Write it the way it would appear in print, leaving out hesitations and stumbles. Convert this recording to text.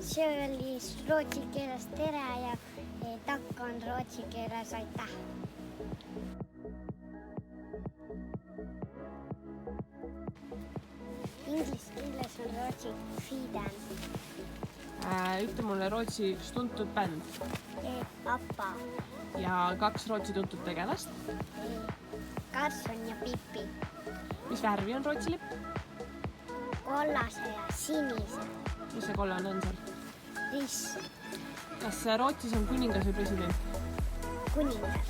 See oli rootsi keeles tere ja takk on rootsi keeles aitäh. Inglise keeles on rootsi Fiden. Ütle mulle Rootsi üks tuntud bänd Appa, ja 2 Rootsi tuntud tegelast. Karlsson ja Pippi. Mis värvi on Rootsi lipp? Kollase ja sinise. Mis see kollane on seal? Riss, Kas Rootsis on kuningas või president? kuningas.